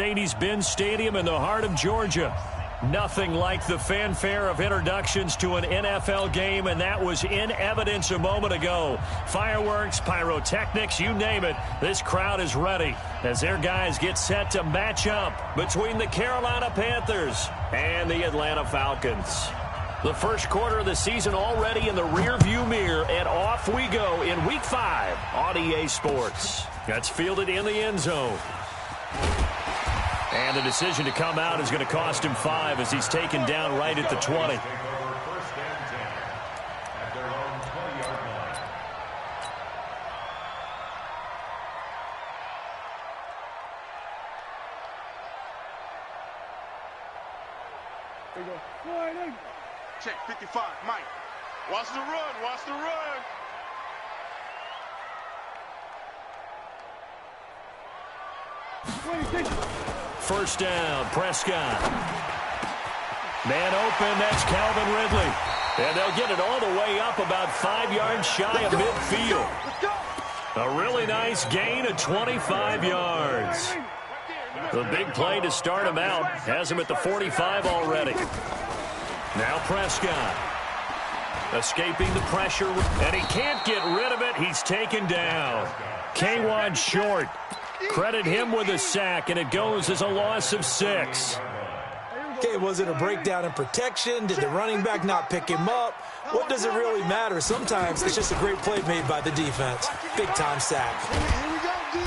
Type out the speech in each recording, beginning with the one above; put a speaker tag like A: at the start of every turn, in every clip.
A: Mercedes-Benz Stadium in the heart of Georgia. Nothing like the fanfare of introductions to an NFL game, and that was in evidence a moment ago. Fireworks, pyrotechnics, you name it. This crowd is ready as their guys get set to match up between the Carolina Panthers and the Atlanta Falcons. The first quarter of the season already in the rearview mirror, and off we go in Week 5 on EA Sports. That's fielded in the end zone. And the decision to come out is going to cost him 5 as he's taken down right at the 20.
B: Check 55, Mike. Watch the run, watch the run.
A: First down, Prescott. Man open, that's Calvin Ridley. And they'll get it all the way up about 5 yards shy of midfield. A really nice gain of 25 yards. The big play to start him out has him at the 45 already. Now Prescott. Escaping the pressure, and he can't get rid of it. He's taken down. K1 short. Credit him with a sack, and it goes as a loss of 6.
C: Okay, was it a breakdown in protection? Did the running back not pick him up? What does it really matter? Sometimes it's just a great play made by the defense. Big-time sack.
B: Here we go, D.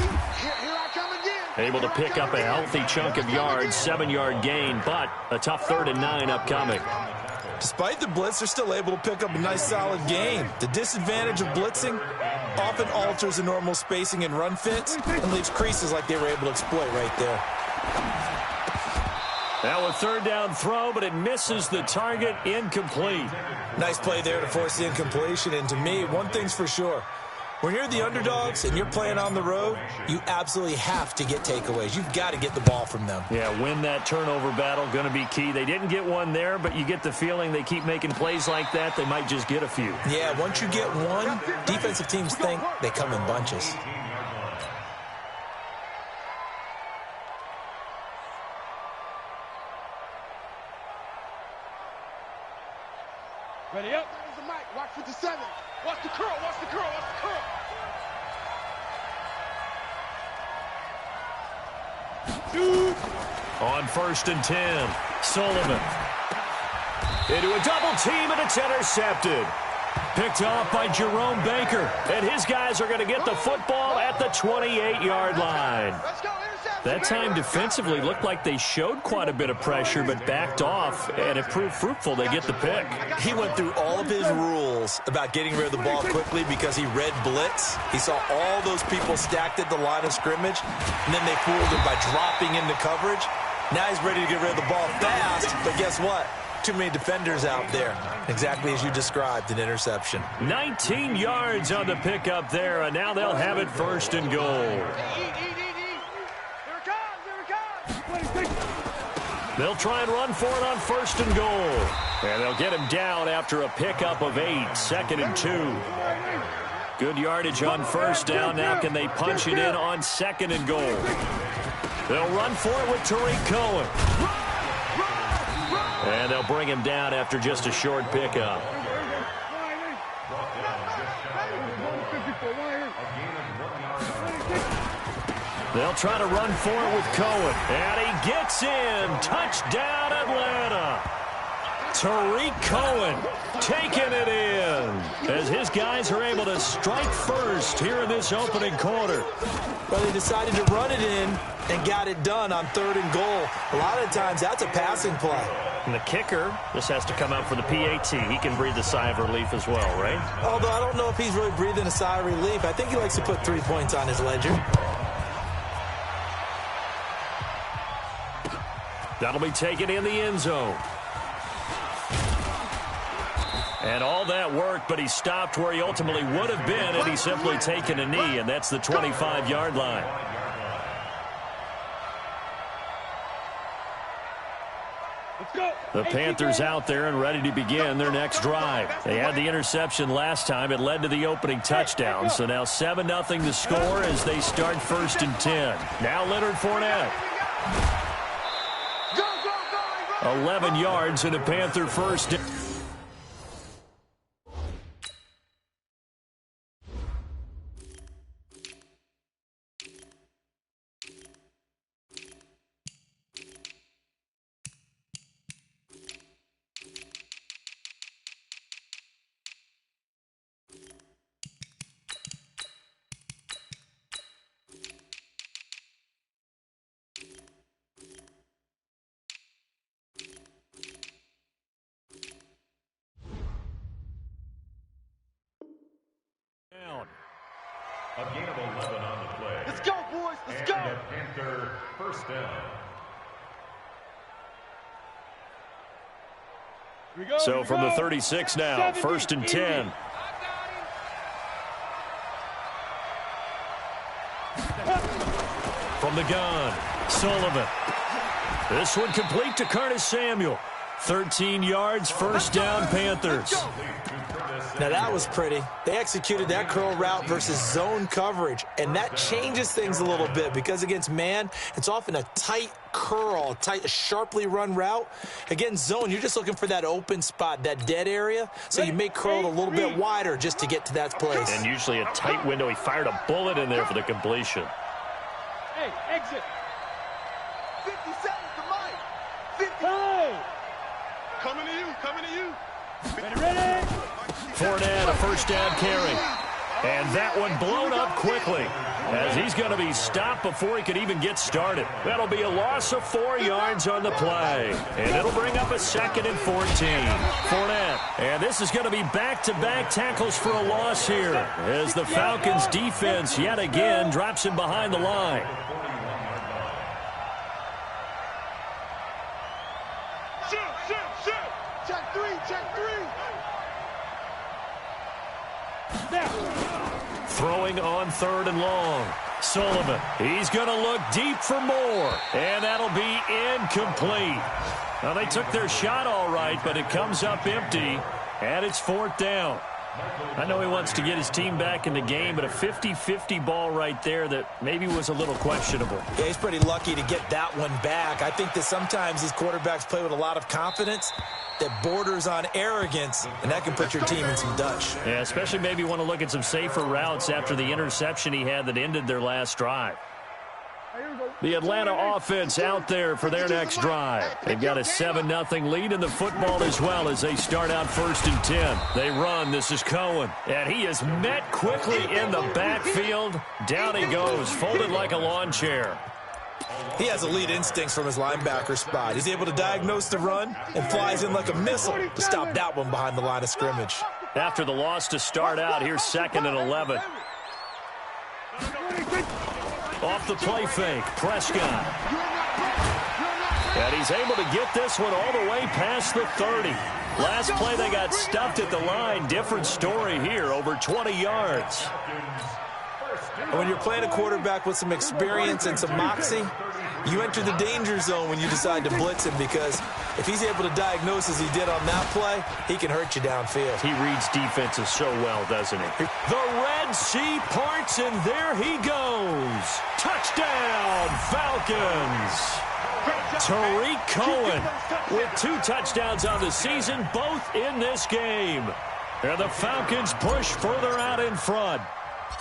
B: Here I come again.
A: Able to pick up a healthy chunk of yards, 7-yard gain, but a tough 3rd and 9 upcoming.
C: Despite the blitz, they're still able to pick up a nice solid gain. The disadvantage of blitzing often alters the normal spacing and run fits and leaves creases like they were able to exploit right there.
A: Now a 3rd down throw, but it misses the target, incomplete.
C: Nice play there to force the incompletion, and to me, one thing's for sure. When you're the underdogs and you're playing on the road, you absolutely have to get takeaways. You've got to get the ball from them.
A: Yeah, win that turnover battle, going to be key. They didn't get one there, but you get the feeling they keep making plays like that, they might just get a few.
C: Yeah, once you get one, defensive teams think they come in bunches.
B: Ready up. There's the mic. Watch 57. Watch the curl. Watch the curl. Watch the curl.
A: On 1st and 10, Sullivan. Into a double team, and it's intercepted. Picked off by Jerome Baker. And his guys are going to get the football at the 28-yard line.
B: Let's go.
A: That time defensively looked like they showed quite a bit of pressure, but backed off, and it proved fruitful. They get the pick.
C: He went through all of his rules about getting rid of the ball quickly because he read blitz. He saw all those people stacked at the line of scrimmage, and then they fooled him by dropping into coverage. Now he's ready to get rid of the ball fast, but guess what? Too many defenders out there. Exactly as you described, an interception.
A: 19 yards on the pickup there, and now they'll have it 1st and goal. They'll try and run for it on 1st and goal. And they'll get him down after a pickup of 8, 2nd and 2. Good yardage on 1st down. Now can they punch it in on 2nd and goal? They'll run for it with Tariq Cohen. And they'll bring him down after just a short pickup. They'll try to run for it with Cohen. And he gets in. Touchdown, Atlanta. Tariq Cohen taking it in as his guys are able to strike first here in this opening quarter.
C: Well, they decided to run it in and got it done on 3rd and goal. A lot of times that's a passing play.
A: And the kicker, this has to come out for the PAT. He can breathe a sigh of relief as well, right?
C: Although I don't know if he's really breathing a sigh of relief. I think he likes to put 3 points on his ledger.
A: That'll be taken in the end zone. And all that work, but he stopped where he ultimately would have been had he simply taken a knee, and that's the 25-yard line. The Panthers out there and ready to begin their next drive. They had the interception last time. It led to the opening touchdown. So now 7-0 to score as they start 1st and 10. Now Leonard Fournette.
B: Go.
A: 11 yards and a Panther first.
D: A gain of 11 on the play.
B: Let's go, boys. Let's go.
D: And a Panther first down.
A: So from the 36 now, first and 10. From the gun, Sullivan. This one complete to Curtis Samuel. 13 yards, first down, Panthers.
C: Now that was pretty. They executed that curl route versus zone coverage, and that changes things a little bit because against man, it's often a tight curl, a sharply run route. Against zone, you're just looking for that open spot, that dead area, so you may curl it a little bit wider just to get to that place.
A: And usually a tight window. He fired a bullet in there for the completion.
B: Hey, exit. 50 seconds to Mike. 50. Hey. Coming to you. Ready.
A: Fournette, a first down carry. And that one blown up quickly as he's going to be stopped before he could even get started. That'll be a loss of 4 yards on the play. And it'll bring up a second and 14. Fournette. And this is going to be back-to-back tackles for a loss here as the Falcons defense yet again drops him behind the line.
B: Shoot. Check three.
A: Throwing on third and long. Sullivan, he's going to look deep for more. And that'll be incomplete. Now, they took their shot all right, but it comes up empty, and it's fourth down. I know he wants to get his team back in the game, but a 50-50 ball right there that maybe was a little questionable.
C: Yeah, he's pretty lucky to get that one back. I think that sometimes these quarterbacks play with a lot of confidence that borders on arrogance, and that can put your team in some Dutch.
A: Yeah, especially maybe want to look at some safer routes after the interception he had that ended their last drive. The Atlanta offense out there for their next drive. They've got a 7-0 lead in the football as well as they start out first and 10. They run. This is Cohen. And he is met quickly in the backfield. Down he goes, folded like a lawn chair.
C: He has elite instincts from his linebacker spot. He's able to diagnose the run and flies in like a missile to stop that one behind the line of scrimmage.
A: After the loss to start out, here's second and 11. Off the play fake, Prescott. And he's able to get this one all the way past the 30. Last play they got stuffed at the line. Different story here, over 20 yards.
C: When you're playing a quarterback with some experience and some moxie, you enter the danger zone when you decide to blitz him, because if he's able to diagnose as he did on that play, he can hurt you downfield.
A: He reads defenses so well, doesn't he? The Red Sea parts, and there he goes. Touchdown, Falcons. Tariq Cohen with 2 touchdowns on the season, both in this game. And the Falcons push further out in front.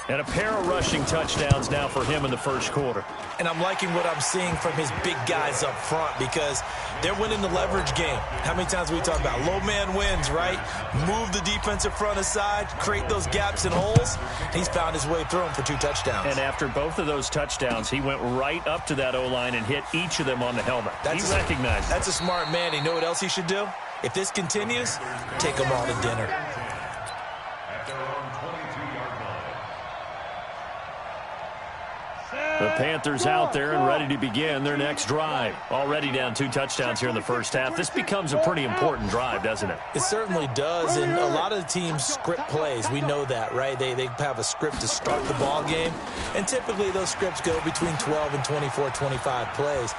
A: And a pair of rushing touchdowns now for him in the first quarter.
C: And I'm liking what I'm seeing from his big guys up front, because they're winning the leverage game. How many times we talk about low man wins, right? Move the defensive front aside, create those gaps and holes. He's found his way through them for 2 touchdowns.
A: And after both of those touchdowns, he went right up to that O-line and hit each of them on the helmet. He recognized it.
C: That's a smart man. You know what else he should do? If this continues, take them all to dinner.
A: The Panthers out there and ready to begin their next drive. Already down 2 touchdowns here in the first half. This becomes a pretty important drive, doesn't it?
C: It certainly does, and a lot of the teams script plays. We know that, right? They have a script to start the ball game, and typically those scripts go between 12 and 24, 25 plays.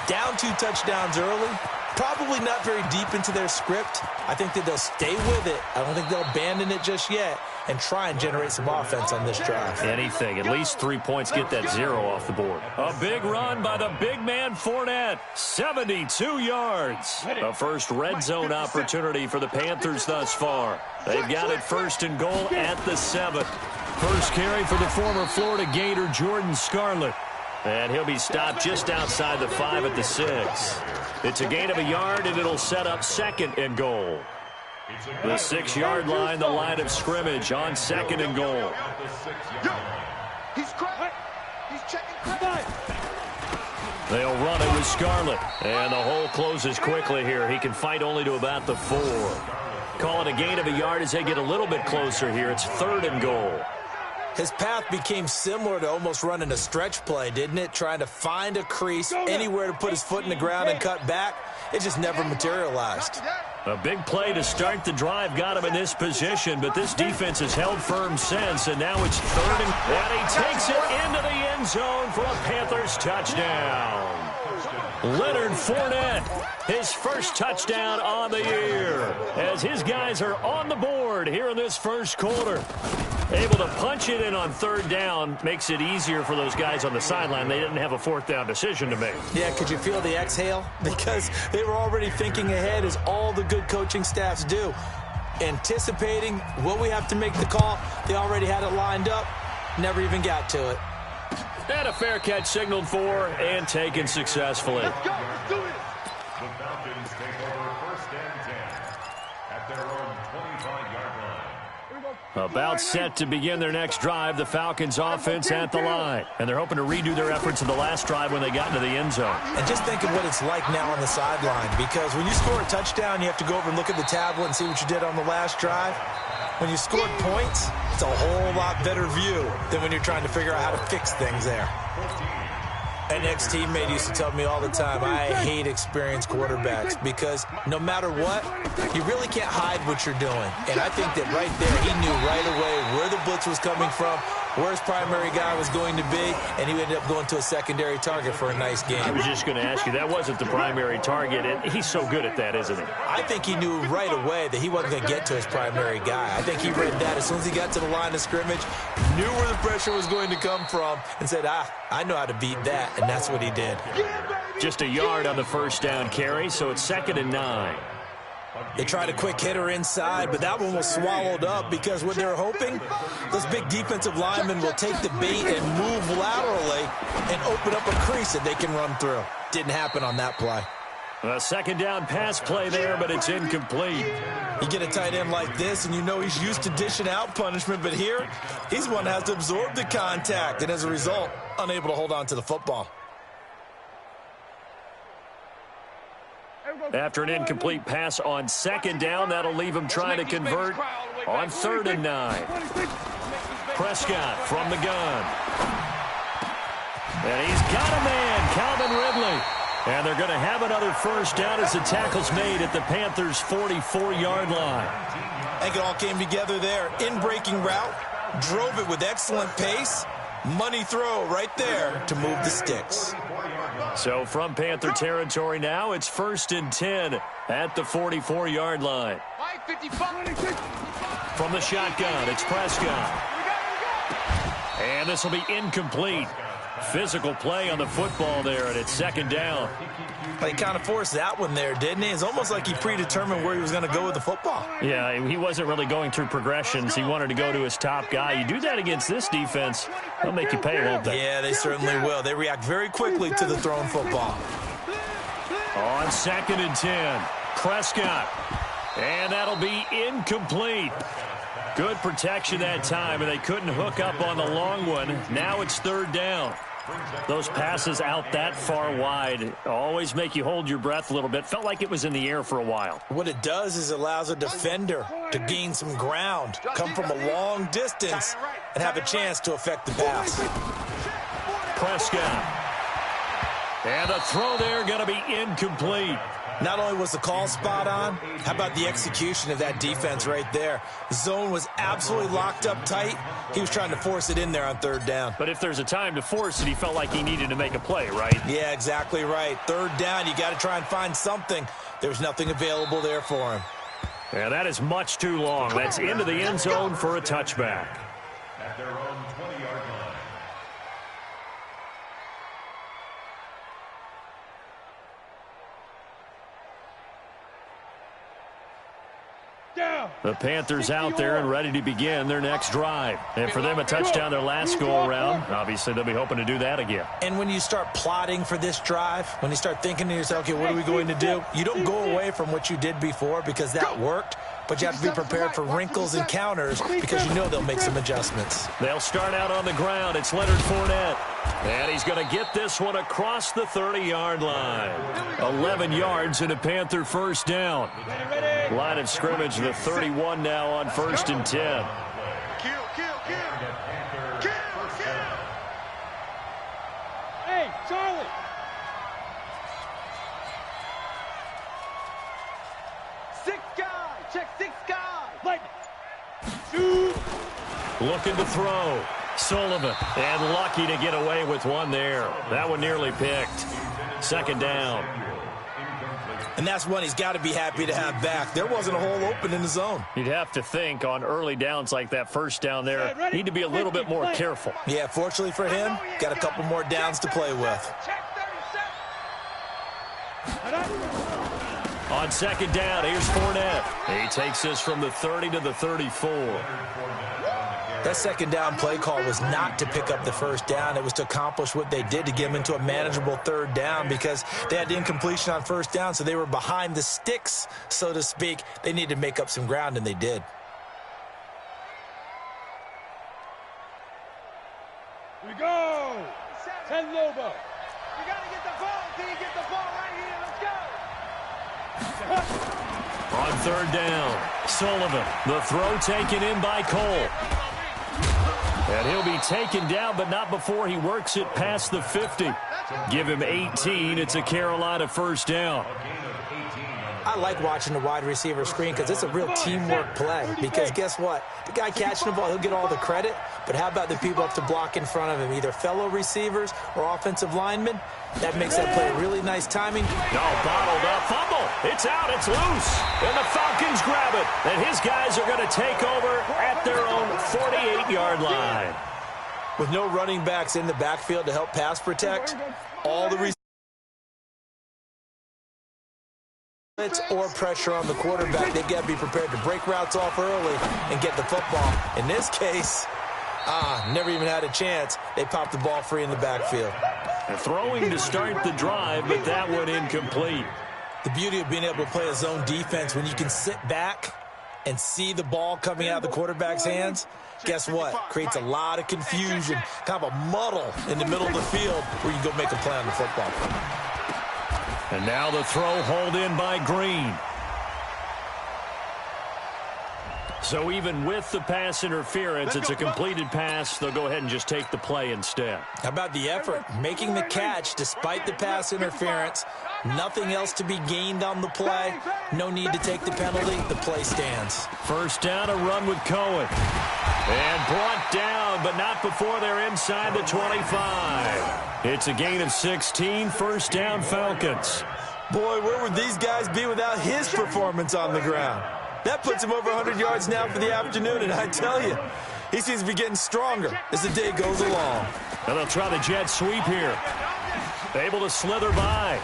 C: Down 2 touchdowns early, Probably not very deep into their script. I think that they'll stay with it. I don't think they'll abandon it just yet and try and generate some offense on this drive.
A: Anything. At least 3 points, get that 0 off the board. A big run by the big man Fournette. 72 yards. A first red zone opportunity for the Panthers thus far. They've got it 1st and goal at the 7. First carry for the former Florida Gator Jordan Scarlett. And he'll be stopped just outside the 5 at the 6. It's a gain of a yard, and it'll set up 2nd and goal. The 6-yard line, the line of scrimmage on 2nd and goal.
B: He's checking.
A: They'll run it with Scarlett. And the hole closes quickly here. He can fight only to about the 4. Call it a gain of a yard as they get a little bit closer here. It's 3rd and goal.
C: His path became similar to almost running a stretch play, didn't it? Trying to find a crease, anywhere to put his foot in the ground and cut back. It just never materialized.
A: A big play to start the drive got him in this position, but this defense has held firm since, and now it's 3rd and he takes it into the end zone for a Panthers touchdown. Leonard Fournette, his first touchdown on the year, as his guys are on the board here in this first quarter. Able to punch it in on 3rd down makes it easier for those guys on the sideline. They didn't have a 4th down decision to make.
C: Yeah, could you feel the exhale? Because they were already thinking ahead, as all the good coaching staffs do. Anticipating, will we have to make the call? They already had it lined up, never even got to it.
A: And a fair catch signaled for and taken successfully.
B: Let's go. Let's do it.
D: The Falcons take over 1st and 10 at their own 25-yard line.
A: About set to begin their next drive, the Falcons offense at the line. And they're hoping to redo their efforts in the last drive when they got into the end zone.
C: And just think of what it's like now on the sideline, because when you score a touchdown, you have to go over and look at the tablet and see what you did on the last drive. When you scored points, it's a whole lot better view than when you're trying to figure out how to fix things there. An ex-teammate used to tell me all the time, I hate experienced quarterbacks because no matter what, you really can't hide what you're doing. And I think that right there, he knew right away where the blitz was coming from, where his primary guy was going to be, and he ended up going to a secondary target for a nice game.
A: I was just going to ask you, that wasn't the primary target, and he's so good at that, isn't he?
C: I think he knew right away that he wasn't going to get to his primary guy. I think he read that as soon as he got to the line of scrimmage, knew where the pressure was going to come from, and said, I know how to beat that, and that's what he did.
A: Just a yard on the 1st down carry, so it's 2nd and 9.
C: They tried a quick hitter inside, but that one was swallowed up because what they're hoping, those big defensive linemen will take the bait and move laterally and open up a crease that they can run through. Didn't happen on that play.
A: A 2nd down pass play there, but it's incomplete.
C: You get a tight end like this, and you know he's used to dishing out punishment, but here, he's one that has to absorb the contact, and as a result, unable to hold on to the football.
A: After an incomplete pass on 2nd down, that'll leave him trying to convert on 3rd and 9. Prescott from the gun. And he's got a man, Calvin Ridley. And they're going to have another 1st down as the tackle's made at the Panthers' 44-yard line.
C: I think it all came together there. In-breaking route, drove it with excellent pace. Money throw right there to move the sticks.
A: So from Panther territory now, it's 1st and 10 at the 44-yard line. From the shotgun, it's Prescott. And this will be incomplete. Physical play on the football there, and it's 2nd down.
C: He kind of forced that one there, didn't he? It's almost like he predetermined where he was going to go with the football.
A: Yeah, he wasn't really going through progressions. He wanted to go to his top guy. You do that against this defense, they'll make you pay, won't they?
C: Yeah, they certainly will. They react very quickly to the thrown football.
A: On 2nd and 10, Prescott. And that'll be incomplete. Good protection that time, and they couldn't hook up on the long one. Now it's 3rd down. Those passes out that far wide always make you hold your breath a little bit. Felt like it was in the air for a while.
C: What it does is it allows a defender to gain some ground, come from a long distance, and have a chance to affect the pass.
A: Prescott. And the throw there going to be incomplete.
C: Not only was the call spot on, how about the execution of that defense right there? The zone was absolutely locked up tight. He was trying to force it in there on third down.
A: But if there's a time to force it, he felt like he needed to make a play, right?
C: Yeah, exactly right. Third down, you got to try and find something. There's nothing available there for him.
A: Yeah, that is much too long. That's into the end zone for a touchback.
D: At their own 20-yard line.
A: The Panthers out there and ready to begin their next drive. And for them, a touchdown their last go-around. Obviously, they'll be hoping to do that again.
C: And when you start plotting for this drive, when you start thinking to yourself, okay, what are we going to do? You don't go away from what you did before because that worked, but you have to be prepared for wrinkles and counters because you know they'll make some adjustments.
A: They'll start out on the ground. It's Leonard Fournette. And he's going to get this one across the 30-yard line. 11 yards and a Panther first down. Line of scrimmage, the 31 now on 1st and 10.
B: Kill.
E: Hey, Charlie. Six guy. Check six guy. Lightning. Shoot.
A: Looking to throw. Sullivan. And lucky to get away with one there. That one nearly picked. Second down.
C: And that's one he's got to be happy to have back. There wasn't a hole open in the zone.
A: You'd have to think on early downs like that first down there, need to be a little bit more careful.
C: Yeah, fortunately for him, got a couple more downs to play with.
A: On second down, here's Fournette. He takes this from the 30 to the 34.
C: That second down play call was not to pick up the first down. It was to accomplish what they did to get them into a manageable third down because they had incompletion on first down, so they were behind the sticks, so to speak. They needed to make up some ground, and they did.
E: Here we go. 10 Lobo. You got to get the ball. Can you get the ball right here? Let's go.
A: On third down, Sullivan. The throw taken in by Cole. And he'll be taken down, but not before he works it past the 50. Give him 18. It's a Carolina first down.
C: I like watching the wide receiver screen because it's a real teamwork play. Because guess what? The guy catching the ball, he'll get all the credit. But how about the people up to block in front of him, either fellow receivers or offensive linemen? That makes that play really nice timing.
A: No, bottled up. Fumble. It's out. It's loose. And the Falcons grab it. And his guys are going to take over at their own 48-yard line.
C: With no running backs in the backfield to help pass protect, all the or pressure on the quarterback, they got to be prepared to break routes off early and get the football. In this case, never even had a chance. They popped the ball free in the backfield.
A: And throwing to start the drive, but that one incomplete.
C: The beauty of being able to play a zone defense when you can sit back and see the ball coming out of the quarterback's hands, guess what? Creates a lot of confusion, kind of a muddle in the middle of the field where you can go make a play on the football.
A: And now the throw hauled in by Green. So even with the pass interference, it's a completed pass. They'll go ahead and just take the play instead.
C: How about the effort? Making the catch despite the pass interference. Nothing else to be gained on the play. No need to take the penalty. The play stands.
A: First down, a run with Cohen. And brought down, but not before they're inside the 25. It's a gain of 16. First down, Falcons.
C: Boy, where would these guys be without his performance on the ground? That puts him over 100 yards now for the afternoon, and I tell you, he seems to be getting stronger as the day goes along.
A: And they'll try the jet sweep here. Able to slither by.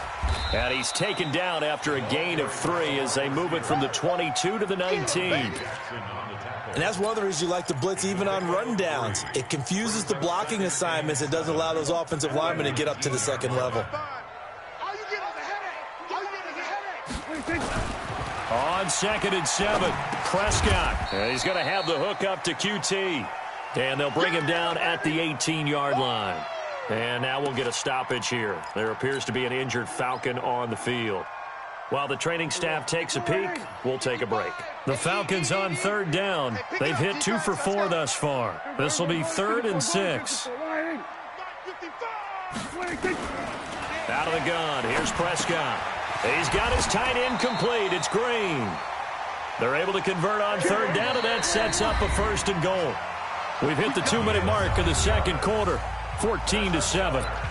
A: And he's taken down after a gain of 3 as they move it from the 22 to the 19.
C: And that's one of the reasons you like to blitz even on rundowns. It confuses the blocking assignments. It doesn't allow those offensive linemen to get up to the second level.
A: On 2nd and 7, Prescott. And he's going to have the hook up to QT. And they'll bring him down at the 18-yard line. And now we'll get a stoppage here. There appears to be an injured Falcon on the field. While the training staff takes a peek, we'll take a break. The Falcons on third down. They've hit 2 for 4 thus far. This will be 3rd and 6. Out of the gun, here's Prescott. He's got his tight end complete. It's Green. They're able to convert on third down, and that sets up a 1st and goal. We've hit the 2-minute mark of the second quarter, 14-7.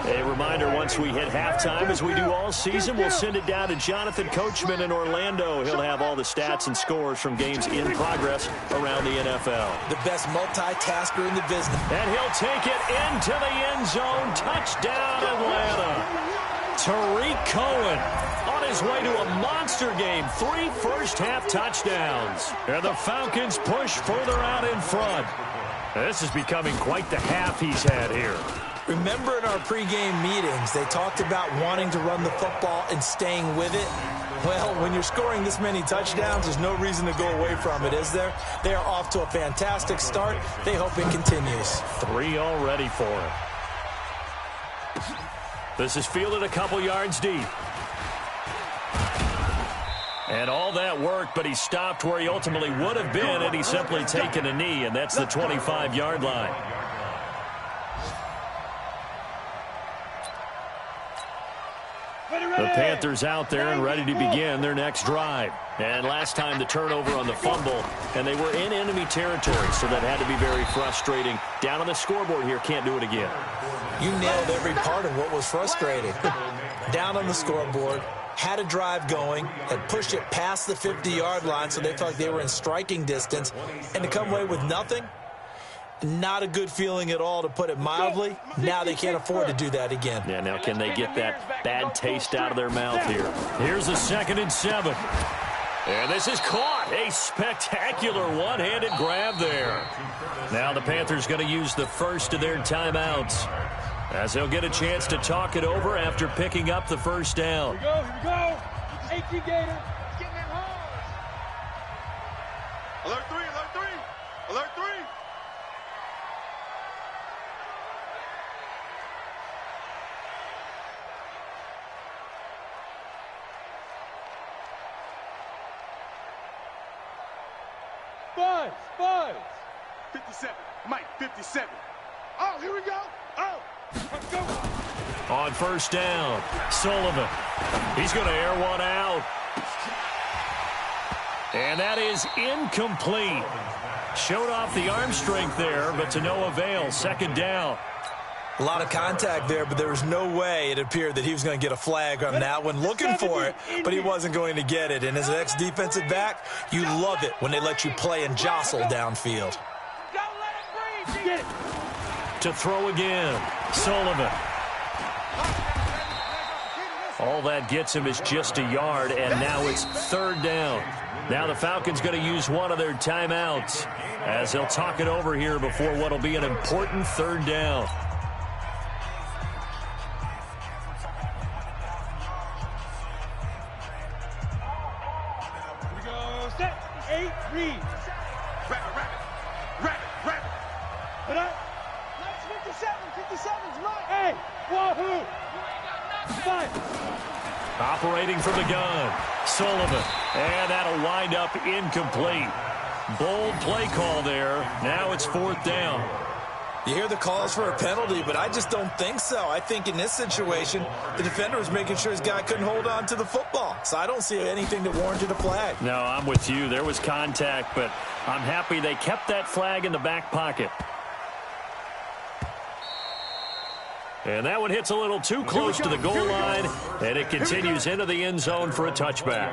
A: A reminder, once we hit halftime, as we do all season, we'll send it down to Jonathan Coachman in Orlando. He'll have all the stats and scores from games in progress around the NFL.
C: The best multitasker in the business.
A: And he'll take it into the end zone. Touchdown, Atlanta. Tariq Cohen on his way to a monster game. 3 first-half touchdowns. And the Falcons push further out in front. This is becoming quite the half he's had here.
C: Remember in our pregame meetings, they talked about wanting to run the football and staying with it? Well, when you're scoring this many touchdowns, there's no reason to go away from it, is there? They are off to a fantastic start. They hope it continues.
A: 3 already for him. This is fielded a couple yards deep. And all that worked, but he stopped where he ultimately would have been had he simply taken a knee, and that's the 25-yard line. The Panthers out there and ready to begin their next drive. And last time the turnover on the fumble, and they were in enemy territory, so that had to be very frustrating. Down on the scoreboard here, can't do it again.
C: You nailed every part of what was frustrating. Down on the scoreboard, had a drive going, had pushed it past the 50-yard line, so they felt like they were in striking distance, and to come away with nothing, not a good feeling at all, to put it mildly. Now they can't afford to do that again.
A: Yeah, now can they get that bad taste out of their mouth here? Here's a 2nd and 7. And this is caught. A spectacular one-handed grab there. Now the Panthers going to use the first of their timeouts, as they'll get a chance to talk it over after picking up the first down.
E: Here we go. 18 Gator. Getting it home.
B: Alert 3, alert 3. Alert 3.
E: Buzz.
B: 57. Mike, 57. Oh, here we go. Oh.
E: Let's go.
A: On first down, Sullivan. He's going to air one out. And that is incomplete. Showed off the arm strength there, but to no avail. 2nd down.
C: A lot of contact there, but there was no way it appeared that he was going to get a flag on that one. Looking for it, but he wasn't going to get it. And as an ex-defensive back, you love it when they let you play and jostle downfield.
E: Don't let it breathe. Get it.
A: To throw again, Sullivan. All that gets him is just a yard, and now it's 3rd down. Now the Falcons going to use one of their timeouts, as they'll talk it over here before what will be an important 3rd down.
E: Reed.
B: Rabbit.
E: Put up. That's 57. 57's mine. Hey, wahoo. Fine.
A: Operating from the gun, Sullivan. And that'll wind up incomplete. Bold play call there. Now it's 4th down.
C: You hear the calls for a penalty, but I just don't think so. I think in this situation, the defender was making sure his guy couldn't hold on to the football. So I don't see anything that warranted a flag.
A: No, I'm with you. There was contact, but I'm happy they kept that flag in the back pocket. And that one hits a little too close to the goal line, and it continues into the end zone for a touchback.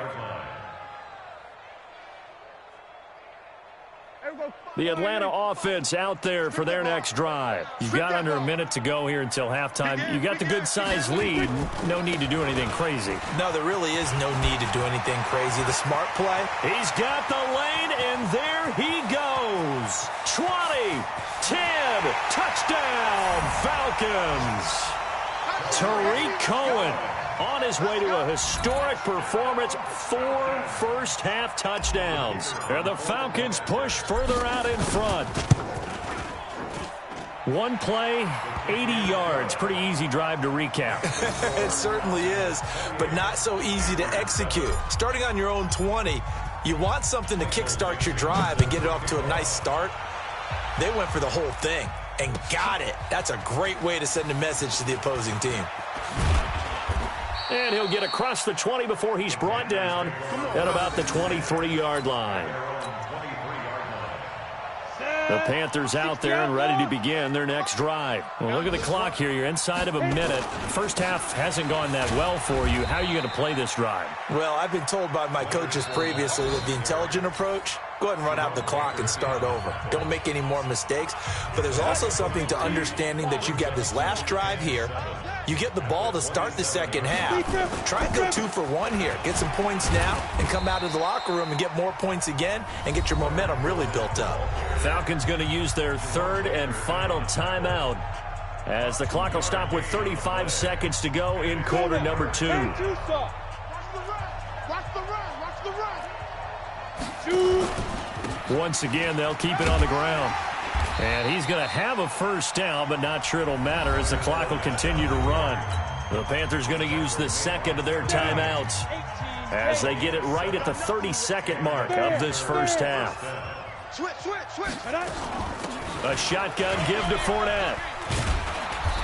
A: The Atlanta offense out there for their next drive. You've got under a minute to go here until halftime. You got the good-sized lead. No need to do anything crazy.
C: No, there really is no need to do anything crazy. The smart play.
A: He's got the lane, and there he goes. 20, 10, touchdown, Falcons. Tariq Cohen on his way to a historic performance, 4 first-half touchdowns. And the Falcons push further out in front. One play, 80 yards. Pretty easy drive to recap.
C: It certainly is, but not so easy to execute. Starting on your own 20, you want something to kickstart your drive and get it off to a nice start. They went for the whole thing. and got it. That's a great way to send a message to the opposing team.
A: And he'll get across the 20 before he's brought down at about the 23-yard line. The Panthers out there and ready to begin their next drive. Well, look at the clock here. You're inside of a minute. First half hasn't gone that well for you. How are you going to play this drive?
C: Well, I've been told by my coaches previously that the intelligent approach, go ahead and run out the clock and start over. Don't make any more mistakes. But there's also something to understanding that you get this last drive here. You get the ball to start the second half. Try and go 2 for 1 here. Get some points now and come out of the locker room and get more points again and get your momentum really built up.
A: Falcons going to use their third and final timeout as the clock will stop with 35 seconds to go in quarter number 2.
B: Watch the run. Watch the run.
A: Once again, they'll keep it on the ground. And he's going to have a first down, but not sure it'll matter as the clock will continue to run. The Panthers going to use the second of their timeouts as they get it right at the 30-second mark of this first half.
B: Switch.
A: A shotgun give to Fournette.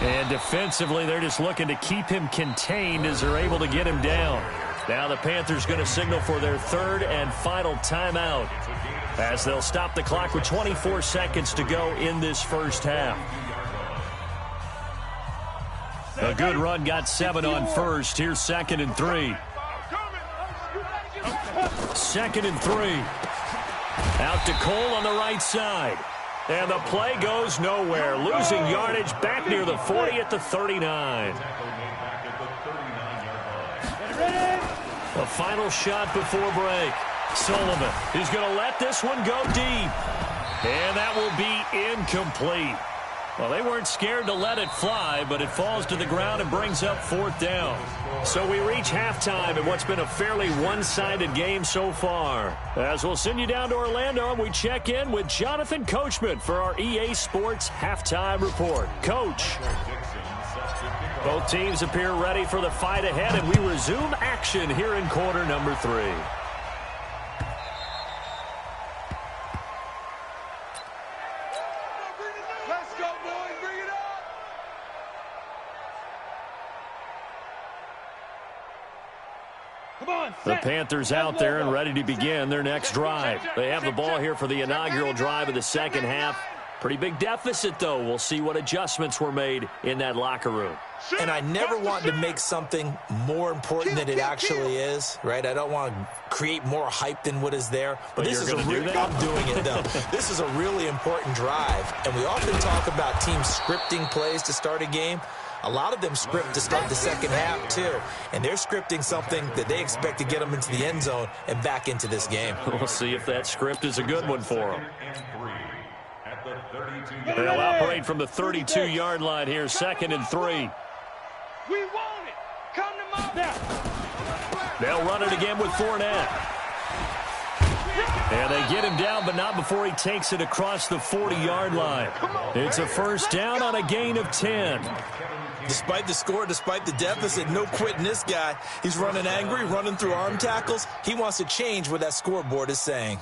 A: And defensively, they're just looking to keep him contained as they're able to get him down. Now the Panthers going to signal for their third and final timeout as they'll stop the clock with 24 seconds to go in this first half. A good run got 7 on first. Here's 2nd and 3. 2nd and 3. Out to Cole on the right side. And the play goes nowhere. Losing yardage back near the 40 at the 39. The final shot before break. Sullivan is going to let this one go deep. And that will be incomplete. Well, they weren't scared to let it fly, but it falls to the ground and brings up 4th down. So we reach halftime in what's been a fairly one-sided game so far. As we'll send you down to Orlando, and we check in with Jonathan Coachman for our EA Sports Halftime Report. Coach. Both teams appear ready for the fight ahead, and we resume action here in quarter number 3.
E: Let's go, boys. Bring it up. Come on,
A: The Panthers out there and ready to begin their next drive. They have the ball here for the inaugural drive of the second half. Pretty big deficit, though. We'll see what adjustments were made in that locker room.
C: And I never want to make something more important than it actually is, right? I don't want to create more hype than what is there. But this is I'm doing it, though. This is a really important drive. And we often talk about teams scripting plays to start a game. A lot of them script to start the second half, too. And they're scripting something that they expect to get them into the end zone and back into this game.
A: We'll see if that script is a good one for them. They'll operate from the 32-yard line here, 2nd and 3.
E: We want it. Come to my back.
A: They'll run it again with Fournette. And they get him down, but not before he takes it across the 40-yard line. It's a first down on a gain of 10.
C: Despite the score, despite the deficit, no quitting this guy. He's running angry, running through arm tackles. He wants to change what that scoreboard is saying.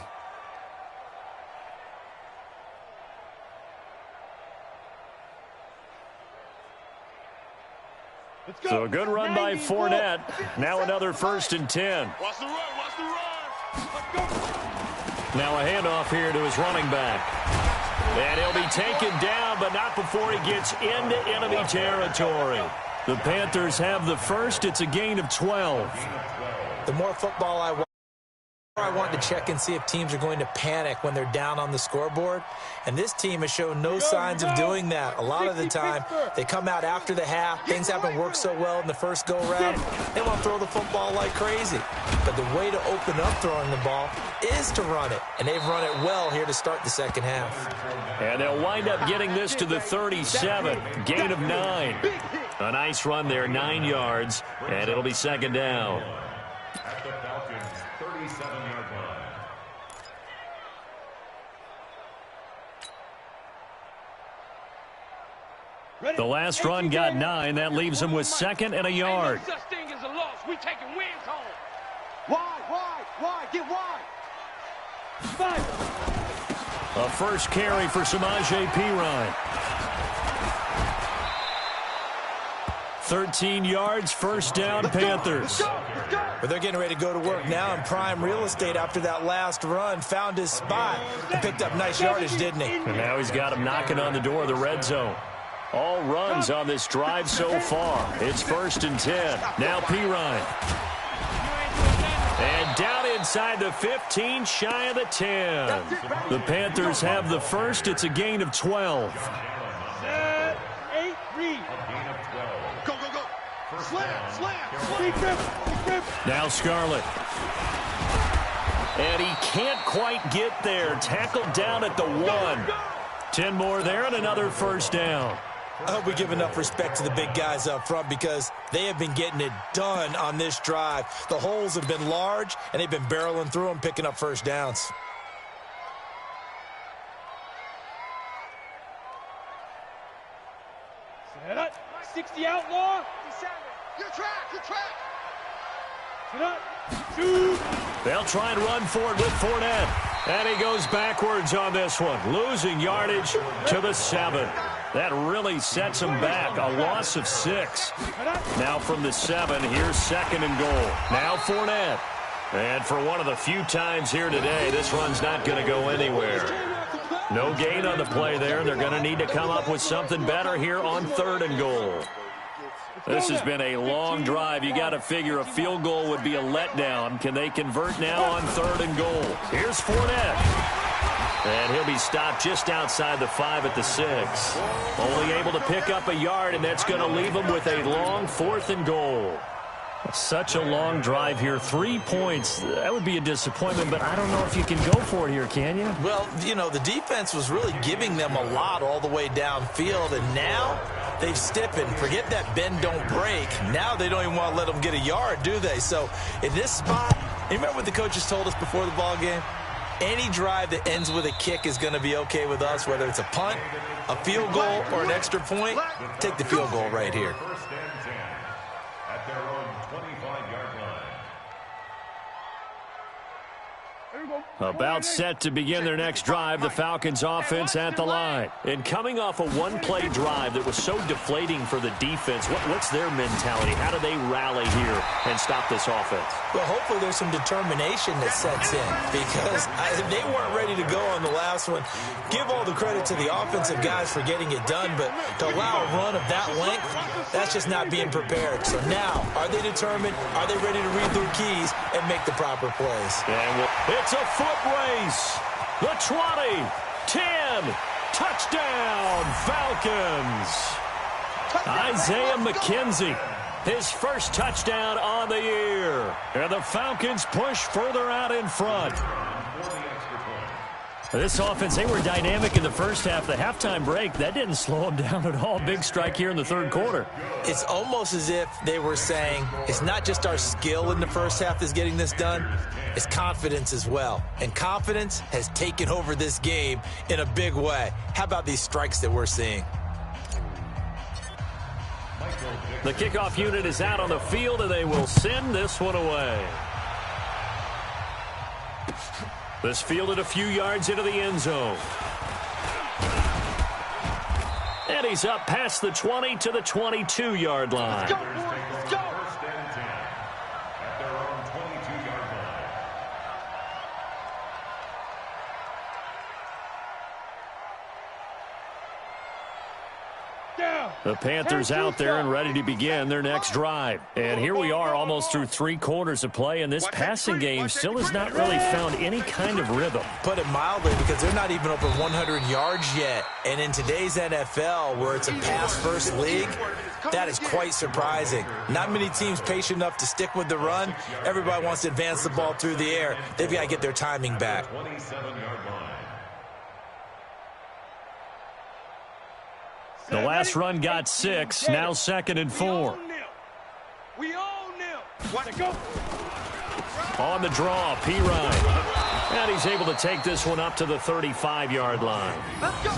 A: So a good run by Fournette. Now another 1st and 10.
B: Watch the run. Watch the run.
A: Now a handoff here to his running back. And he'll be taken down, but not before he gets into enemy territory. The Panthers have the first. It's a gain of 12.
C: The more football I want to check and see if teams are going to panic when they're down on the scoreboard. And this team has shown no signs of doing that. A lot of the time, they come out after the half. Things haven't worked so well in the first go-around. They want to throw the football like crazy. But the way to open up throwing the ball is to run it. And they've run it well here to start the second half.
A: And they'll wind up getting this to the 37. Gain of 9. A nice run there, 9 yards. And it'll be 2nd down.
D: At the Falcons' 37-yard line.
A: The last run got 9. That leaves him with 2nd and a yard.
E: Ain't no such thing as a loss. We taking wins home. Wide. Get wide.
A: A first carry for Samaje Perine. 13 yards, first down, Panthers.
C: But they're getting ready to go to work now in prime real estate after that last run. Found his spot and picked up nice yardage, didn't he?
A: And now he's got him knocking on the door of the red zone. All runs on this drive so far. It's 1st and 10. Now Ryan. And down inside the 15, shy of the 10. The Panthers have the first. It's a gain of 12.
E: 8, read.
B: Go, go, go. Slam.
A: Now Scarlett. And he can't quite get there. Tackled down at the 1. 10 more there and another first down.
C: I hope we give enough respect to the big guys up front because they have been getting it done on this drive. The holes have been large, and they've been barreling through them, picking up first downs.
E: Set up. 60 outlaw.
B: Your track.
E: Set up. Shoot.
A: They'll try and run for it with Fournette. And he goes backwards on this one, losing yardage to the 7. That really sets him back, a loss of 6. Now from the 7, here's 2nd and goal. Now Fournette. And for one of the few times here today, this run's not going to go anywhere. No gain on the play there. They're going to need to come up with something better here on 3rd and goal. This has been a long drive. You got to figure a field goal would be a letdown. Can they convert now on 3rd and goal? Here's Fournette. And he'll be stopped just outside the 5 at the 6. Only able to pick up a yard, and that's going to leave him with a long 4th and goal. Such a long drive here. 3 points. That would be a disappointment, but I don't know if you can go for it here, can you?
C: Well, you know, the defense was really giving them a lot all the way downfield, and now they've stiffened. Forget that bend, don't break. Now they don't even want to let them get a yard, do they? So in this spot, you remember what the coaches told us before the ball game? Any drive that ends with a kick is going to be okay with us, whether it's a punt, a field goal, or an extra point. Take the field goal right here.
D: First and 10 at their own 25-yard line.
A: About set to begin their next drive, the Falcons offense at the line. And coming off a one-play drive that was so deflating for the defense, what's their mentality? How do they rally here and stop this offense?
C: Well, hopefully there's some determination that sets in because they weren't ready to go on the last one. Give all the credit to the offensive guys for getting it done, but to allow a run of that length, that's just not being prepared. So now, are they determined? Are they ready to read their keys and make the proper plays?
A: And it's a foot race. The 20, 10, touchdown, Falcons. Isaiah McKenzie, his first touchdown on the year. And the Falcons push further out in front. This offense, they were dynamic in the first half. The halftime break, that didn't slow them down at all. Big strike here in the third quarter.
C: It's almost as if they were saying, it's not just our skill in the first half that's getting this done, it's confidence as well. And confidence has taken over this game in a big way. How about these strikes that we're seeing?
A: The kickoff unit is out on the field, and they will send this one away. This fielded a few yards into the end zone. And he's up past the 20 to the 22-yard line.
E: Let's go, boys. Let's go.
D: First and 10 at their own 22-yard line.
E: Down.
A: The Panthers out there and ready to begin their next drive. And here we are almost through 3 quarters of play, and this passing game still has not really found any kind of rhythm.
C: Put it mildly, because they're not even over 100 yards yet. And in today's NFL, where it's a pass-first league, that is quite surprising. Not many teams patient enough to stick with the run. Everybody wants to advance the ball through the air. They've got to get their timing back.
D: 27-yard line.
A: The last run got 6, now 2nd and 4.
E: We own them. What to go?
A: On the draw, Ryan. And he's able to take this one up to the 35-yard line.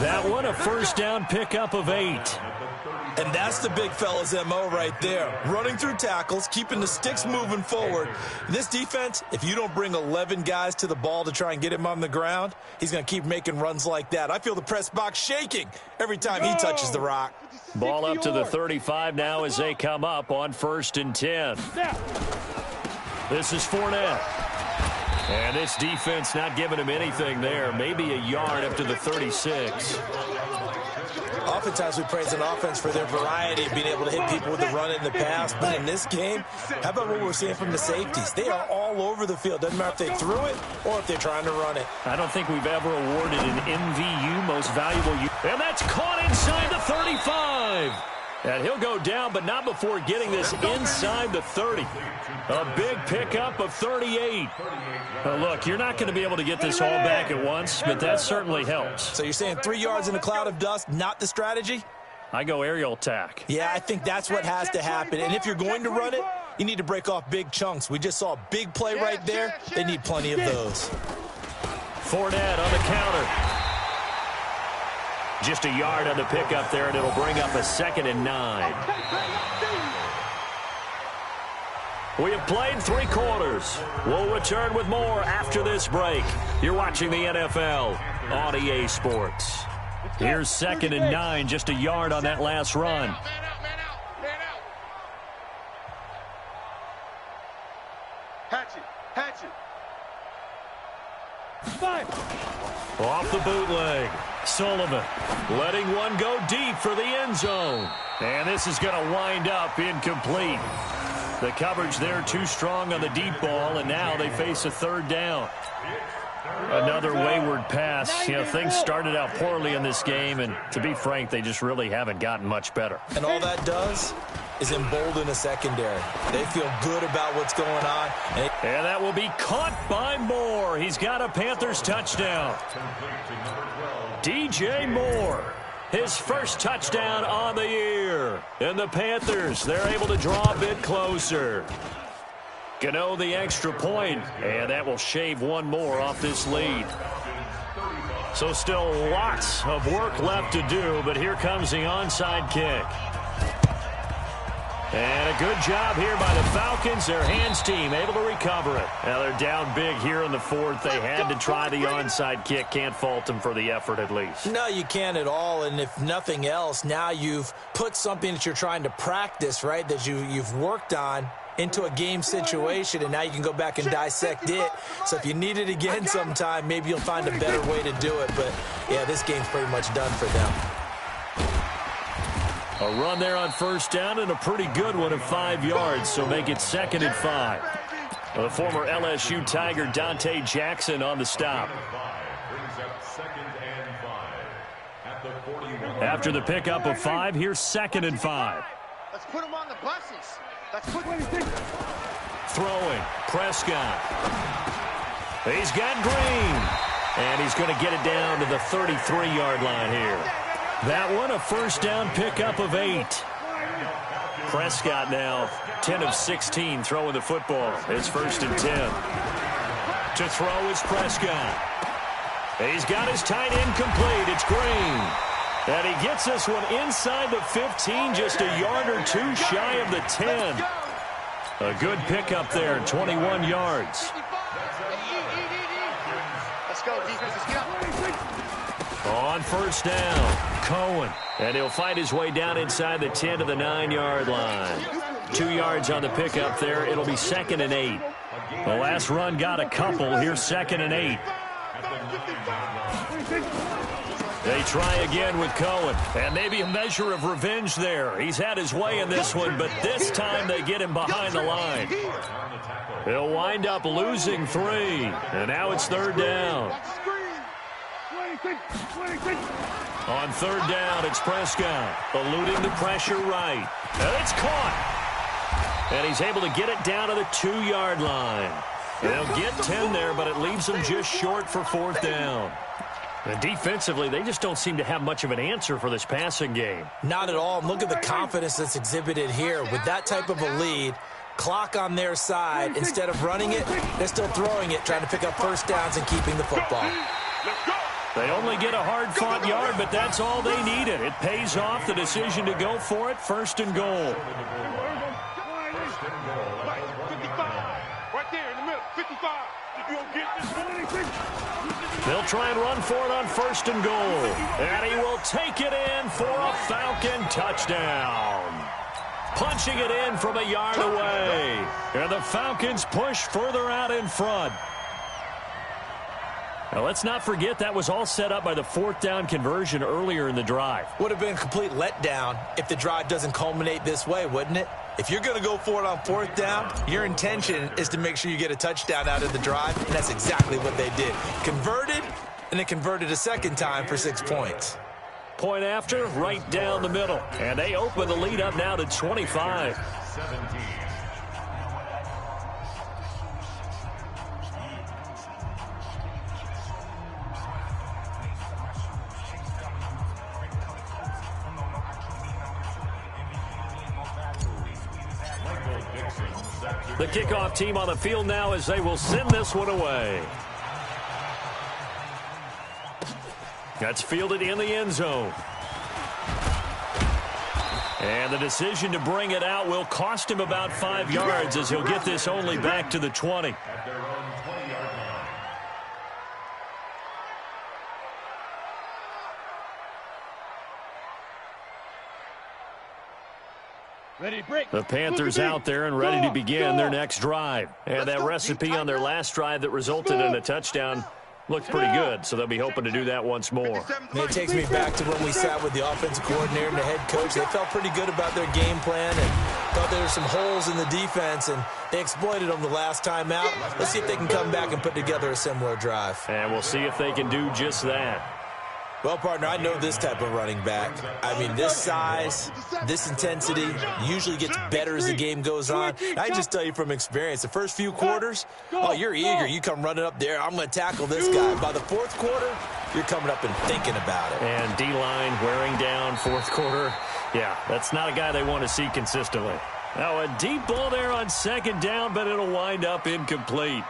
A: That one, a first down pickup of 8.
C: And that's the big fella's MO right there. Running through tackles, keeping the sticks moving forward. This defense, if you don't bring 11 guys to the ball to try and get him on the ground, he's going to keep making runs like that. I feel the press box shaking every time he touches the rock.
A: Ball up to the 35 now as they come up on 1st and 10. This is Fournette. And this defense not giving him anything there. Maybe a yard up to the 36.
C: Oftentimes we praise an offense for their variety of being able to hit people with the run in the pass. But in this game, how about what we're seeing from the safeties? They are all over the field. Doesn't matter if they threw it or if they're trying to run it.
A: I don't think we've ever awarded an MVU, most valuable. And that's caught inside the 35. And he'll go down, but not before getting this inside the 30. A big pickup of 38. Well, look, you're not going to be able to get this all back at once, but that certainly helps.
C: So you're saying 3 yards in a cloud of dust, not the strategy?
A: I go aerial attack.
C: Yeah, I think that's what has to happen. And if you're going to run it, you need to break off big chunks. We just saw a big play right there. They need plenty of those.
A: Fournette on the counter. Just a yard on the pickup there, and it'll bring up a 2nd and 9. We have played 3 quarters. We'll return with more after this break. You're watching the NFL on EA Sports. Here's 2nd and 9, just a yard on that last run.
B: Hatch it.
A: Off the bootleg. Sullivan letting one go deep for the end zone. And this is going to wind up incomplete. The coverage there too strong on the deep ball, and now they face a 3rd down. Another wayward pass. You know, things started out poorly in this game, and to be frank, they just really haven't gotten much better.
C: And all that does is embolden a secondary. They feel good about what's going on.
A: And that will be caught by Moore. He's got a Panthers touchdown. DJ Moore, his first touchdown on the year. And the Panthers, they're able to draw a bit closer. Gano the extra point, and that will shave one more off this lead. So still lots of work left to do, but here comes the onside kick. And a good job here by the Falcons. Their hands team able to recover it. Now they're down big here in the 4th. They had to try the onside kick. Can't fault them for the effort at least.
C: No, you can't at all. And if nothing else, now you've put something that you're trying to practice, right, that you've worked on into a game situation, and now you can go back and dissect it. So if you need it again sometime, maybe you'll find a better way to do it. But, yeah, this game's pretty much done for them.
A: A run there on 1st down, and a pretty good one of 5 yards, so make it 2nd and 5. The former LSU Tiger Dante Jackson on the stop. After the pickup of 5, here's 2nd and 5.
B: Let's put him on the buses.
A: Throwing, Prescott. He's got Green. And he's going to get it down to the 33-yard line here. That one, a 1st down pickup of 8. Prescott now 10 of 16 throwing the football. It's 1st and 10. To throw is Prescott. He's got his tight end complete. It's Green. And he gets this one inside the 15, just a yard or 2 shy of the 10. A good pickup there, 21 yards.
B: Let's go, defense. Let's get up.
A: On 1st down, Cohen. And he'll fight his way down inside the 10 to the 9-yard line. 2 yards on the pickup there. It'll be 2nd and 8. The last run got a couple. Here's 2nd and 8. They try again with Cohen. And maybe a measure of revenge there. He's had his way in this one, but this time they get him behind the line. He'll wind up losing 3. And now it's 3rd down. On 3rd down, it's Prescott, eluding the pressure right. And it's caught. And he's able to get it down to the 2-yard line. They'll get 10 there, but it leaves them just short for 4th down. And defensively, they just don't seem to have much of an answer for this passing game.
C: Not at all. And look at the confidence that's exhibited here. With that type of a lead, clock on their side, instead of running it, they're still throwing it, trying to pick up 1st downs and keeping the football.
A: They only get a hard-fought yard, but that's all they needed. It pays off the decision to go for it. First and goal.
B: Right there in the middle, 55. If you don't get this one,
A: They'll try and run for it on first and goal. And he will take it in for a Falcon touchdown. Punching it in from a yard away. And the Falcons push further out in front. Now, let's not forget that was all set up by the fourth down conversion earlier in the drive.
C: Would have been a complete letdown if the drive doesn't culminate this way, wouldn't it? If you're going to go for it on fourth down, your intention is to make sure you get a touchdown out of the drive, and that's exactly what they did. Converted, and they converted a second time for 6 points.
A: Point after, right down the middle. And they open the lead up now to 25.
D: 17.
A: The kickoff team on the field now as they will send this one away. That's fielded in the end zone. And the decision to bring it out will cost him about 5 yards as he'll get this only back to the 20.
D: At their own 20-yard line.
E: Ready, break.
A: The Panthers out there and ready to begin their next drive. And that recipe on their last drive that resulted in a touchdown looks pretty good, so they'll be hoping to do that once more.
C: And it takes me back to when we sat with the offensive coordinator and the head coach. They felt pretty good about their game plan and thought there were some holes in the defense, and they exploited them the last time out. Let's see if they can come back and put together a similar drive.
A: And we'll see if they can do just that.
C: Well, partner, I know this type of running back. I mean, this size, this intensity usually gets better as the game goes on. I just tell you from experience, the first few quarters, oh, you're eager. You come running up there, I'm going to tackle this guy. By the fourth quarter, you're coming up and thinking about it.
A: And D-line wearing down fourth quarter. Yeah, that's not a guy they want to see consistently. Now, a deep ball there on second down, but it'll wind up incomplete.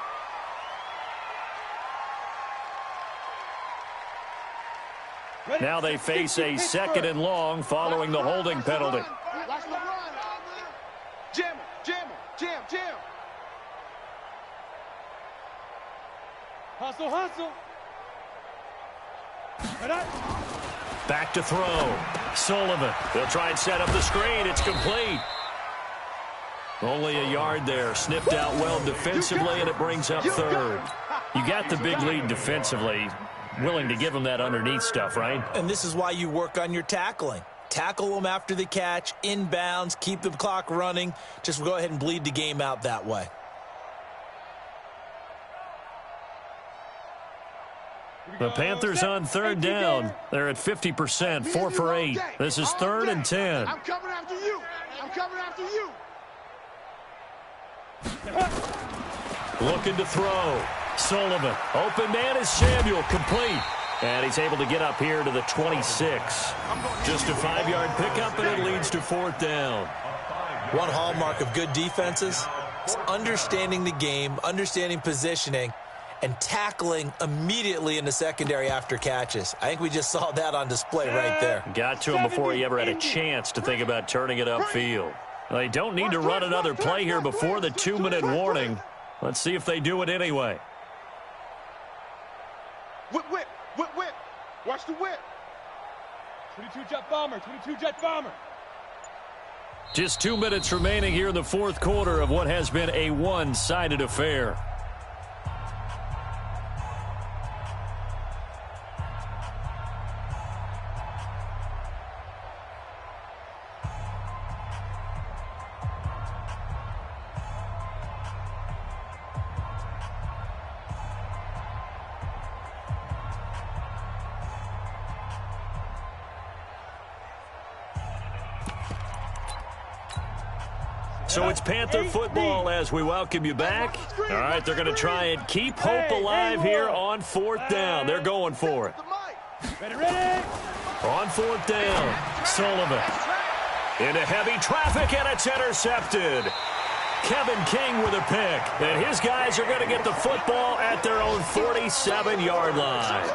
A: Now they face a second and long following the holding penalty.
B: Jam, jam, jam, jam.
E: Hustle, hustle.
A: Back to throw. Sullivan. They'll try and set up the screen. It's complete. Only a yard there. Sniffed out well defensively, and it brings up third. You got the big lead defensively. Willing to give them that underneath stuff, right?
C: And this is why you work on your tackling. Tackle them after the catch, inbounds, keep the clock running. Just go ahead and bleed the game out that way.
A: The Panthers on third down. They're at 50%, 4 for 8. This is 3rd and 10.
B: I'm coming after you. I'm coming after you.
A: Looking to throw. Sullivan. Open man is Samuel. Complete. And he's able to get up here to the 26. Just a 5-yard pickup, and it leads to 4th down.
C: One hallmark of good defenses is understanding the game, understanding positioning, and tackling immediately in the secondary after catches. I think we just saw that on display right there.
A: Got to him before he ever had a chance to think about turning it upfield. Well, they don't need to run another play here before the 2-minute warning. Let's see if they do it anyway.
B: Whip, whip, whip, whip. Watch the whip.
E: 22 jet bomber, 22 jet bomber.
A: Just 2 minutes remaining here in the 4th quarter of what has been a one-sided affair. So it's Panther football as we welcome you back. All right, they're going to try and keep hope alive here on 4th down. They're going for it.
E: Ready.
A: On 4th down, Sullivan. Into heavy traffic, and it's intercepted. Kevin King with a pick. And his guys are going to get the football at their own 47-yard line.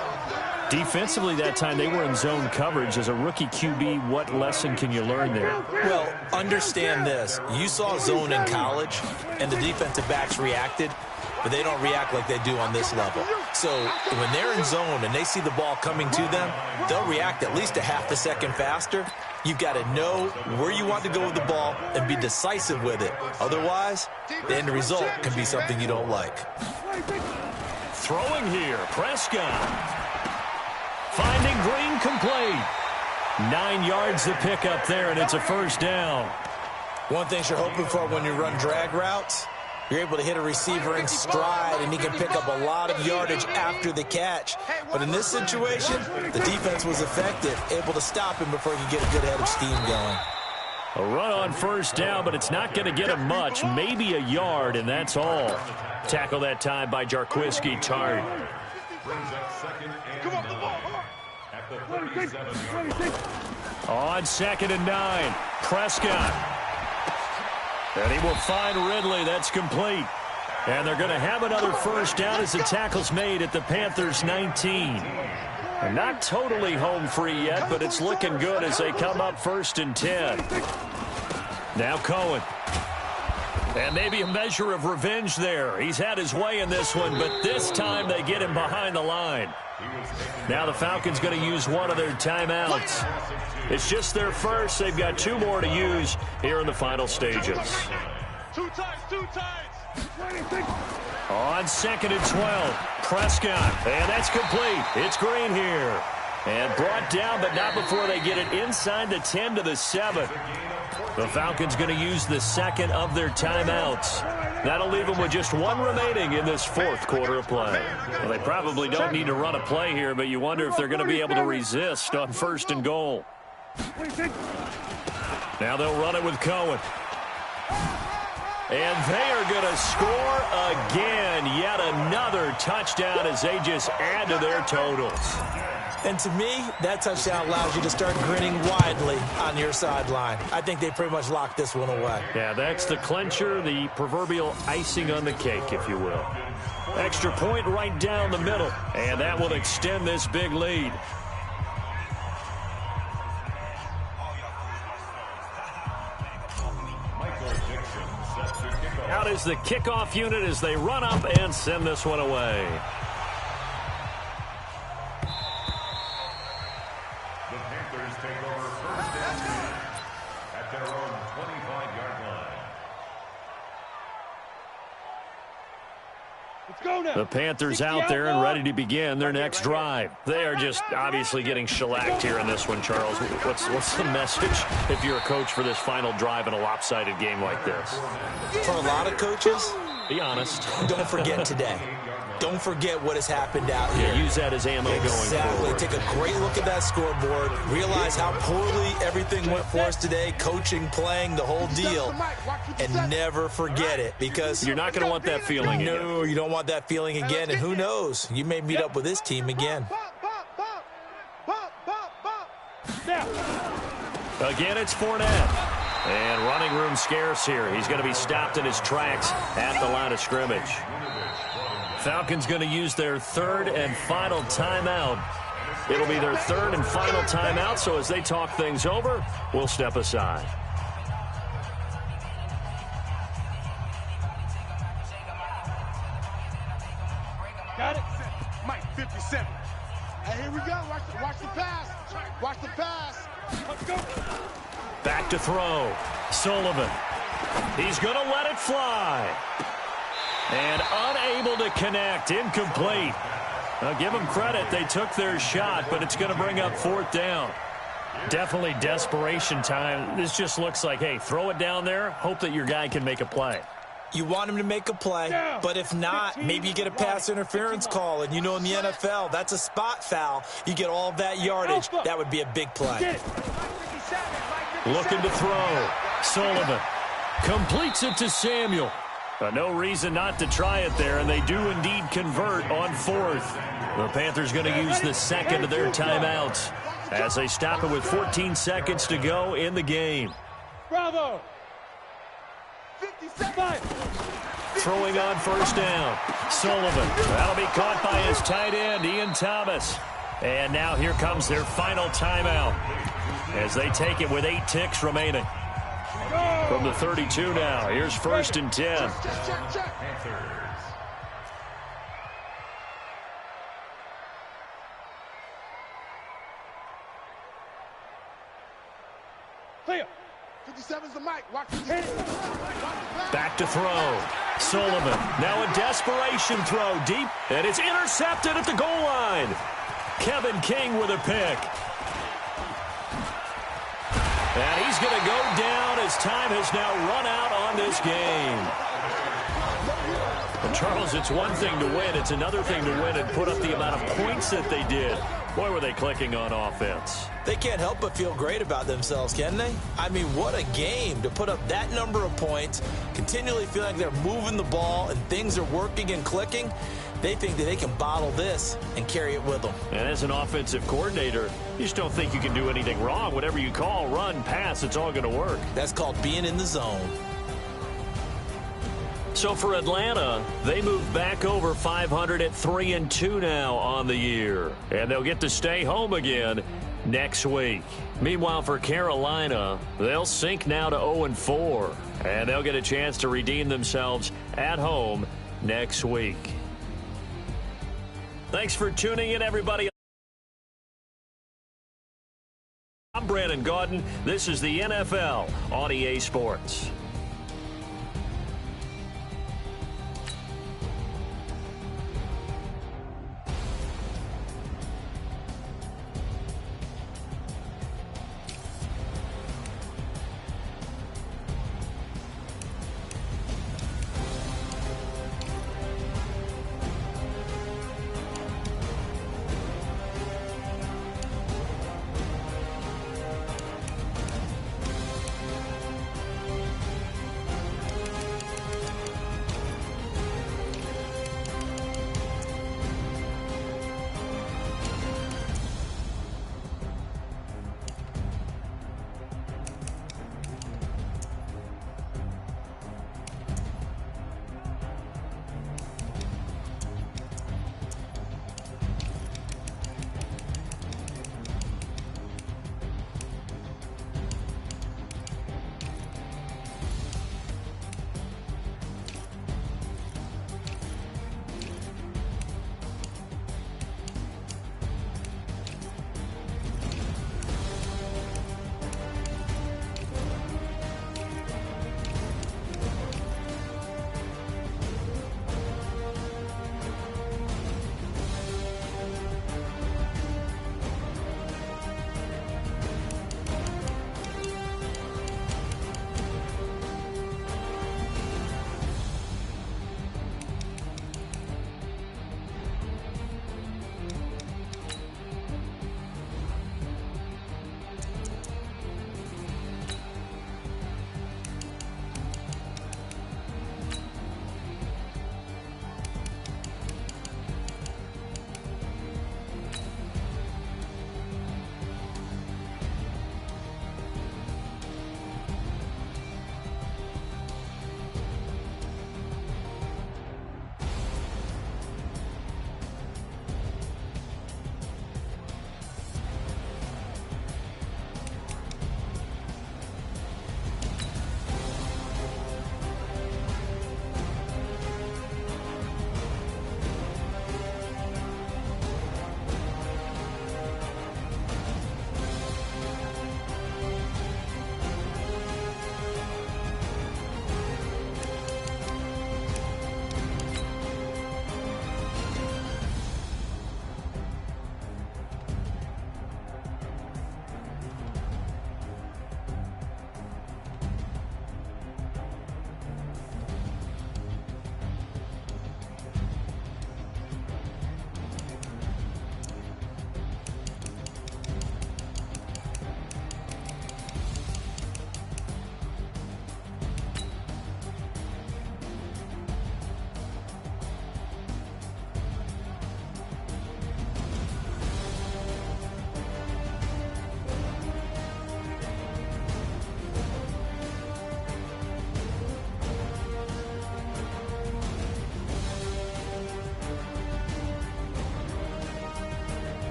A: Defensively that time, they were in zone coverage. As a rookie QB, what lesson can you learn there?
C: Well, understand this. You saw zone in college, and the defensive backs reacted, but they don't react like they do on this level. So when they're in zone and they see the ball coming to them, they'll react at least a half a second faster. You've got to know where you want to go with the ball and be decisive with it. Otherwise, the end result can be something you don't like.
A: Throwing here, Prescott. Finding Green complete. 9 yards to pick up there, and it's a first down.
C: One thing you're hoping for when you run drag routes, you're able to hit a receiver in stride, and he can pick up a lot of yardage after the catch. But in this situation, the defense was effective, able to stop him before he could get a good head of steam going.
A: A run on first down, but it's not going to get him much. Maybe a yard, and that's all. Tackle that time by Jarquiski Tart. On 2nd and 9, Prescott. And he will find Ridley. That's complete. And they're going to have another first down as the tackle's made at the Panthers' 19. And not totally home free yet, but it's looking good as they come up 1st and 10. Now Cohen. And maybe a measure of revenge there. He's had his way in this one, but this time they get him behind the line. Now the Falcons going to use one of their timeouts. It's just their first. They've got 2 more to use here in the final stages.
B: Two times.
A: On 2nd and 12, Prescott. And that's complete. It's Green here. And brought down, but not before they get it inside the 10 to the 7. The Falcons going to use the 2nd of their timeouts. That'll leave them with just 1 remaining in this 4th quarter of play. Well, they probably don't need to run a play here, but you wonder if they're going to be able to resist on 1st and goal. Now they'll run it with Cohen. And they are going to score again. Yet another touchdown as they just add to their totals.
C: And to me, that touchdown allows you to start grinning widely on your sideline. I think they pretty much locked this one away.
A: Yeah, that's the clincher, the proverbial icing on the cake, if you will. Extra point right down the middle, and that will extend this big lead. Out is the kickoff unit as they run up and send this one away.
D: The Panthers take over 1st and 10 at their own 25-yard line.
E: Let's go now.
A: The Panthers out there and ready to begin their next drive. They are just obviously getting shellacked here in this one, Charles. What's the message if you're a coach for this final drive in a lopsided game like this?
C: For a lot of coaches,
A: be honest.
C: Don't forget today. Don't forget what has happened out here.
A: Yeah, use that as ammo going forward.
C: Take a great look at that scoreboard. Realize how poorly everything went for us today. Coaching, playing, the whole deal. And never forget it, because
A: you're not going to want that feeling again.
C: No, you don't want that feeling again. And who knows? You may meet up with this team again.
A: Again, it's Fournette. And running room scarce here. He's going to be stopped in his tracks at the line of scrimmage. Falcons going to use their 3rd and final timeout. It'll be their 3rd and final timeout, so as they talk things over, we'll step aside.
E: Got it.
B: Mike, 57. Hey, here we go. Watch the pass. Watch the pass.
E: Let's go.
A: Back to throw. Sullivan. He's going to let it fly. And unable to connect. Incomplete. Now, give them credit. They took their shot, but it's going to bring up 4th down. Definitely desperation time. This just looks like, hey, throw it down there. Hope that your guy can make a play.
C: You want him to make a play, but if not, maybe you get a pass interference call. And you know in the NFL, that's a spot foul. You get all that yardage. That would be a big play.
A: Looking to throw. Sullivan completes it to Samuel. No reason not to try it there, and they do indeed convert on 4th. The Panthers going to use the 2nd of their timeouts as they stop it with 14 seconds to go in the game.
E: Bravo. 57.
A: Throwing on 1st down. Sullivan. That'll be caught by his tight end, Ian Thomas. And now here comes their final timeout as they take it with 8 ticks remaining. From the 32 now, here's 1st and 10.
D: Panthers.
E: Clear.
B: 57's the mic. Watch the
A: Back to throw. Sullivan. Now a desperation throw deep. And it's intercepted at the goal line. Kevin King with a pick. And he's going to go down as time has now run out on this game. And Charles, it's one thing to win. It's another thing to win and put up the amount of points that they did. Boy, were they clicking on offense.
C: They can't help but feel great about themselves, can they? I mean, what a game to put up that number of points, continually feeling like they're moving the ball and things are working and clicking. They think that they can bottle this and carry it with them.
A: And as an offensive coordinator, you just don't think you can do anything wrong. Whatever you call, run, pass, it's all going to work.
C: That's called being in the zone.
A: So for Atlanta, they move back over 500 at 3-2 now on the year. And they'll get to stay home again next week. Meanwhile, for Carolina, they'll sink now to 0-4. And they'll get a chance to redeem themselves at home next week. Thanks for tuning in, everybody. I'm Brandon Gaudin. This is the NFL on EA Sports.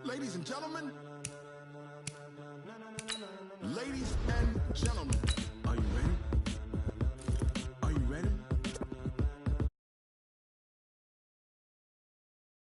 B: Ladies and gentlemen, ladies and gentlemen, are you ready?